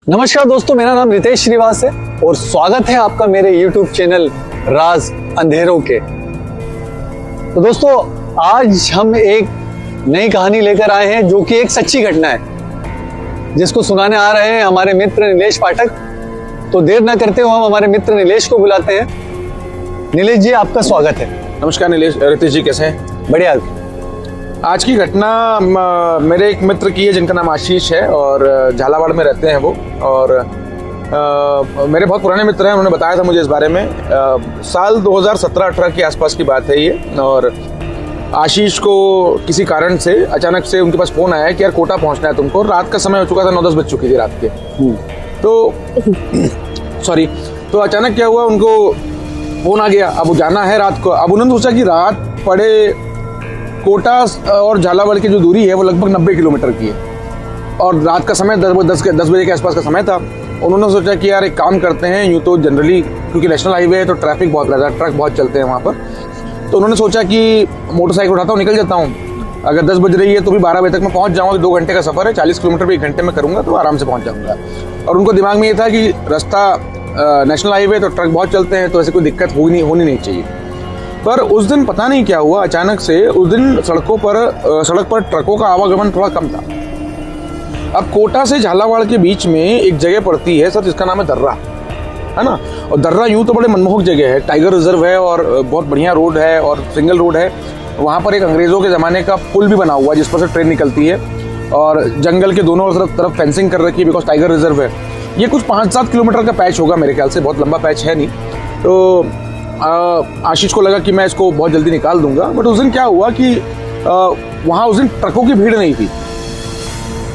नमस्कार दोस्तों, मेरा नाम रितेश श्रीवास है और स्वागत है आपका मेरे YouTube चैनल राज अंधेरों के। तो दोस्तों, आज हम एक नई कहानी लेकर आए हैं जो कि एक सच्ची घटना है, जिसको सुनाने आ रहे हैं हमारे मित्र नीलेश पाठक। तो देर ना करते हुए हम हमारे मित्र नीलेश को बुलाते हैं। नीलेश जी, आपका स्वागत है। नमस्कार नीलेश। रितेश जी कैसे हैं? बढ़िया। आज की घटना मेरे एक मित्र की है जिनका नाम आशीष है और झालावाड़ में रहते हैं वो। और मेरे बहुत पुराने मित्र हैं, उन्होंने बताया था मुझे इस बारे में। साल 2017-18 के आसपास की बात है ये। और आशीष को किसी कारण से अचानक से उनके पास फ़ोन आया कि यार कोटा पहुंचना है तुमको। रात का समय हो चुका था, 9-10 बज चुकी थी रात के। तो तो अचानक क्या हुआ, उनको फ़ोन आ गया, अब वो जाना है रात को। अब उन्होंने सोचा कि रात पड़े कोटा और झालावाड़ की जो दूरी है वो लगभग 90 किलोमीटर की है और रात का समय 10 बजे के आसपास का समय था। उन्होंने सोचा कि यार एक काम करते हैं, यूँ तो जनरली क्योंकि नेशनल हाईवे है तो ट्रैफिक बहुत रहता है, ट्रक बहुत चलते हैं वहाँ पर। तो उन्होंने सोचा कि मोटरसाइकिल उठाता हूँ, निकल जाता हूँ। अगर 10 बज रही है तो भी 12 बजे तक मैं पहुँच जाऊँगा। 2 घंटे का सफ़र है, 40 किलोमीटर भी 1 घंटे में करूँगा तो आराम से पहुँच जाऊँगा। और उनको दिमाग में ये था कि रास्ता नेशनल हाईवे तो ट्रक बहुत चलते हैं तो ऐसी कोई दिक्कत होनी नहीं चाहिए। पर उस दिन पता नहीं क्या हुआ, अचानक से उस दिन सड़क पर ट्रकों का आवागमन थोड़ा कम था। अब कोटा से झालावाड़ के बीच में एक जगह पड़ती है सर, जिसका नाम है दर्रा, है ना। और दर्रा यूँ तो बड़े मनमोहक जगह है, टाइगर रिजर्व है और बहुत बढ़िया रोड है और सिंगल रोड है। वहाँ पर एक अंग्रेज़ों के ज़माने का पुल भी बना हुआ है जिस पर से ट्रेन निकलती है। और जंगल के दोनों तरफ फेंसिंग कर रखी है बिकॉज टाइगर रिजर्व है। ये कुछ 5-7 किलोमीटर का पैच होगा मेरे ख्याल से, बहुत लंबा पैच है नहीं। तो आशीष को लगा कि मैं इसको बहुत जल्दी निकाल दूंगा। बट उस दिन क्या हुआ कि वहाँ उस दिन ट्रकों की भीड़ नहीं थी।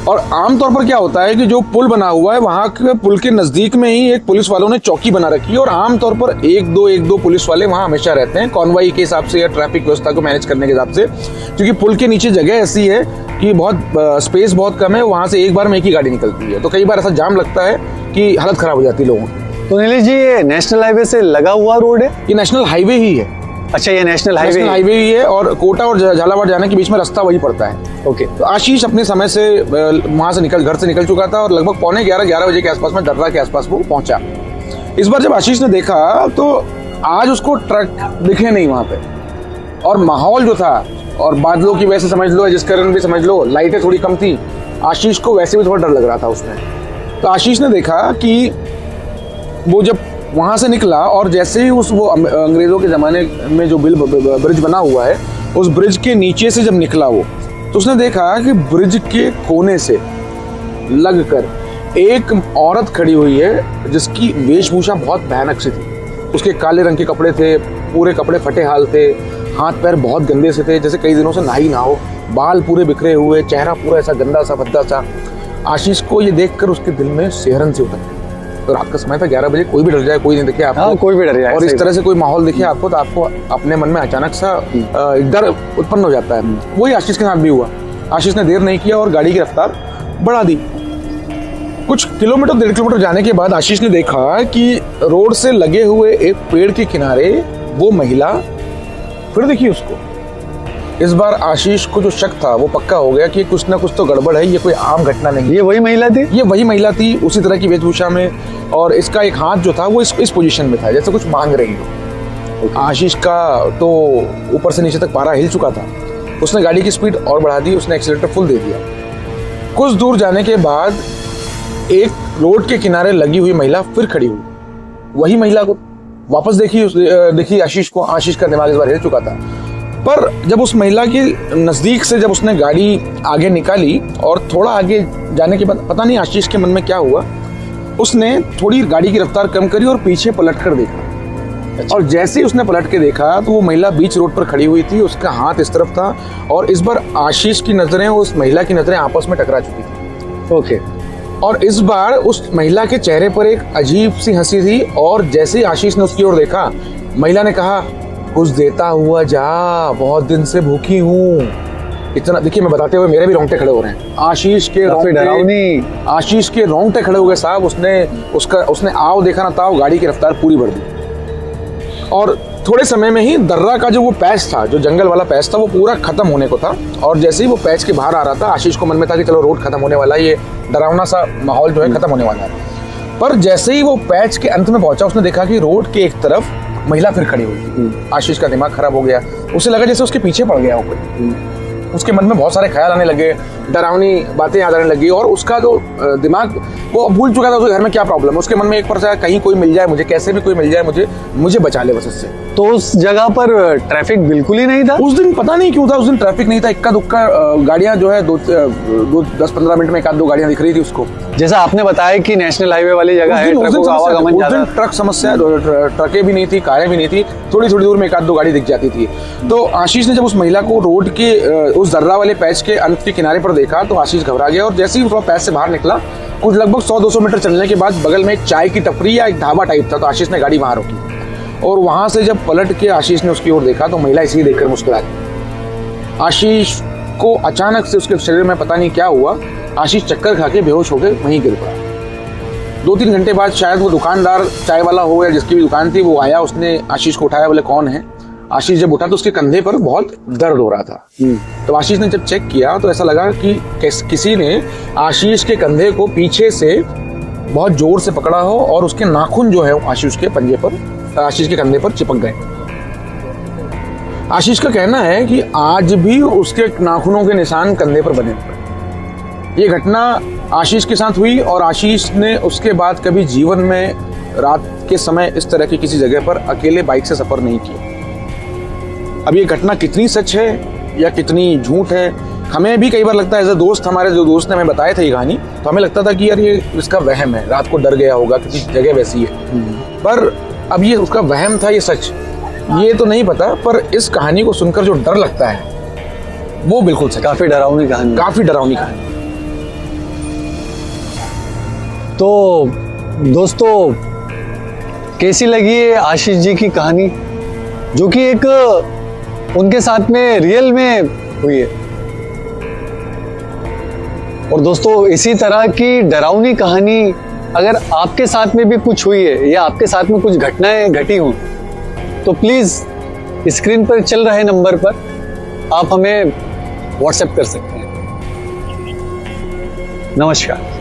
और आमतौर पर क्या होता है कि जो पुल बना हुआ है वहाँ के पुल के नज़दीक में ही एक पुलिस वालों ने चौकी बना रखी है और आमतौर पर एक दो पुलिस वाले वहाँ हमेशा रहते हैं कॉन्वॉय के हिसाब से या ट्रैफिक व्यवस्था को मैनेज करने के हिसाब से। क्योंकि पुल के नीचे जगह ऐसी है कि बहुत स्पेस बहुत कम है, वहाँ से एक बार में एक ही गाड़ी निकलती है। तो कई बार ऐसा जाम लगता है कि हालत ख़राब हो जाती है लोगों की। तो नीलेश जी, ये नेशनल हाईवे से लगा हुआ रोड है? ये नेशनल हाईवे ही है। अच्छा, ये नेशनल हाईवे ही है और कोटा और झालावाड़ जाने के बीच में रास्ता वही पड़ता है। ओके। तो आशीष अपने समय से वहाँ से घर से निकल चुका था और लगभग 11:45 बजे के आसपास में दर्रा के आसपास वो पहुंचा। इस बार जब आशीष ने देखा तो आज उसको ट्रक दिखे नहीं वहाँ पे। और माहौल जो था और बादलों की वजह से समझ लो, जिस कारण भी समझ लो, लाइटें थोड़ी कम थी, आशीष को वैसे भी थोड़ा डर लग रहा था उसमें। तो आशीष ने देखा कि वो जब वहाँ से निकला और जैसे ही वो अंग्रेज़ों के ज़माने में जो ब्रिज बना हुआ है उस ब्रिज के नीचे से जब निकला वो, तो उसने देखा कि ब्रिज के कोने से लगकर एक औरत खड़ी हुई है जिसकी वेशभूषा बहुत भयानक सी थी। उसके काले रंग के कपड़े थे, पूरे कपड़े फटे हाल थे, हाथ पैर बहुत गंदे से थे, जैसे कई दिनों से नहाई ना हो, बाल पूरे बिखरे हुए, चेहरा पूरा ऐसा गंदा सा भद्दा सा। आशीष को ये देखकर उसके दिल में सिहरन से उतर गई। तो रात का समय था, 11 बजे, कोई भी डर जाए, कोई नहीं दिखे आपको। हाँ, कोई भी डर जाए और इस तरह से कोई माहौल दिखे आपको तो आपको अपने मन में अचानक सा डर उत्पन्न हो जाता है। वही आशीष के साथ भी हुआ। आशीष ने देर नहीं किया और गाड़ी की रफ्तार बढ़ा दी। कुछ किलोमीटर 1.5 किलोमीटर जाने के बाद आशीष ने देखा कि रोड से लगे हुए एक पेड़ के किनारे वो महिला फिर दिखी उसको। इस बार आशीष को जो शक था वो पक्का हो गया कि कुछ ना कुछ तो गड़बड़ है, ये कोई आम घटना नहीं। ये वही महिला थी? ये वही महिला थी, उसी तरह की वेशभूषा में। और इसका एक हाथ जो था वो इस पोजीशन में था जैसे कुछ मांग रही हो। आशीष का तो ऊपर से नीचे तक पारा हिल चुका था। उसने गाड़ी की स्पीड और बढ़ा दी, उसने एक्सीलेटर फुल दे दिया। कुछ दूर जाने के बाद एक रोड के किनारे लगी हुई महिला फिर खड़ी हुई। वही महिला को वापस देखी आशीष को। आशीष का दिमाग इस बार हिल चुका था। पर जब उस महिला के नज़दीक से जब उसने गाड़ी आगे निकाली और थोड़ा आगे जाने के बाद पता नहीं आशीष के मन में क्या हुआ, उसने थोड़ी गाड़ी की रफ्तार कम करी और पीछे पलट कर देखा। अच्छा। और जैसे ही उसने पलट के देखा तो वो महिला बीच रोड पर खड़ी हुई थी, उसका हाथ इस तरफ था और इस बार आशीष की नज़रें उस महिला की नज़रें आपस में टकरा चुकी थी। ओके। और इस बार उस महिला के चेहरे पर एक अजीब सी हंसी थी और जैसे ही आशीष ने उसकी ओर देखा, महिला ने कहा, कुछ देता हुआ जा, बहुत दिन से भूखी हूँ। इतना देखिए, मैं बताते हुए मेरे भी रोंगटे खड़े हो रहे हैं। आशीष के रोंगटे खड़े हो गए साहब। उसने आओ देखा ना ताओ, गाड़ी की रफ्तार पूरी बढ़ दी और थोड़े समय में ही दर्रा का जो वो पैच था, जो जंगल वाला पैच था, वो पूरा खत्म होने को था। और जैसे ही वो पैच के बाहर आ रहा था, आशीष को मन में था कि चलो रोड खत्म होने वाला है, ये डरावना सा माहौल जो है खत्म होने वाला है। पर जैसे ही वो पैच के अंत में पहुंचा, उसने देखा कि रोड के एक तरफ महिला फिर खड़ी हुई थी। आशीष का दिमाग खराब हो गया, उसे लगा जैसे उसके पीछे पड़ गया हो कोई। उसके मन में बहुत सारे ख्याल आने लगे, डरावनी बातें याद आने लगी, और उसका जो दिमाग वो भूल चुका था उसके घर में क्या प्रॉब्लम है। उसके मन में एक पर कहीं कोई मिल जाए मुझे, कैसे भी कोई मिल जाए मुझे बचा ले बस इससे। तो उस जगह पर ट्रैफिक बिल्कुल ही नहीं था उस दिन, पता नहीं क्यों था, उस दिन ट्रैफिक नहीं था। इक्का दुक्का गाड़ियां जो है 10-15 मिनट में एक आध दो गाड़ियां दिख रही थी उसको। जैसा आपने बताया कि नेशनल हाईवे वाली जगह है, ट्रकों का आवागमन ज्यादा। ट्रक समस्या, ट्रकें भी नहीं थी, कारें भी नहीं थी, थोड़ी थोड़ी दूर में एक आध दो गाड़ी दिख जाती थी। तो आशीष ने जब उस महिला को रोड के उस दर्रा वाले पैच के अंत के किनारे पर देखा तो आशीष घबरा गया, और जैसे ही वो पैच से बाहर निकला, कुछ लगभग 100-200 मीटर चलने के बाद बगल में एक चाय की टपरी या एक ढाबा टाइप था। तो आशीष ने गाड़ी वहां रोकी, और वहां से जब पलट के आशीष ने उसकी ओर देखा तो महिला इसी देखकर मुस्कुरा दी। आशीष को अचानक से उसके शरीर में पता नहीं क्या हुआ, आशीष चक्कर खा के बेहोश होकर वहीं गिर पड़ा। 2-3 घंटे बाद शायद वो दुकानदार चाय वाला हो या जिसकी भी दुकान थी, वो आया, उसने आशीष को उठाया, बोले कौन है। आशीष जब उठा तो उसके कंधे पर बहुत दर्द हो रहा था। तो आशीष ने जब चेक किया तो ऐसा लगा कि किसी ने आशीष के कंधे को पीछे से बहुत जोर से पकड़ा हो, और उसके नाखून जो है आशीष के पंजे पर, आशीष के कंधे पर चिपक गए। आशीष का कहना है कि आज भी उसके नाखूनों के निशान कंधे पर बने हुए। ये घटना आशीष के साथ हुई, और आशीष ने उसके बाद कभी जीवन में रात के समय इस तरह की किसी जगह पर अकेले बाइक से सफर नहीं किया। अब ये घटना कितनी सच है या कितनी झूठ है, हमें भी कई बार लगता है। एज अ दोस्त, हमारे जो दोस्त ने हमें बताया था ये कहानी, तो हमें लगता था कि यार ये इसका वहम है, रात को डर गया होगा, किसी जगह वैसी है। पर अब ये उसका वहम था, ये सच, ये तो नहीं पता। पर इस कहानी को सुनकर जो डर लगता है वो बिल्कुल सच। काफी डरावनी कहानी, काफी डरावनी कहानी। तो दोस्तों, कैसी लगी है आशीष जी की कहानी, जो कि एक उनके साथ में रियल में हुई है। और दोस्तों, इसी तरह की डरावनी कहानी अगर आपके साथ में भी कुछ हुई है या आपके साथ में कुछ घटनाएं घटी हों, तो प्लीज स्क्रीन पर चल रहे नंबर पर आप हमें व्हाट्सएप कर सकते हैं। नमस्कार।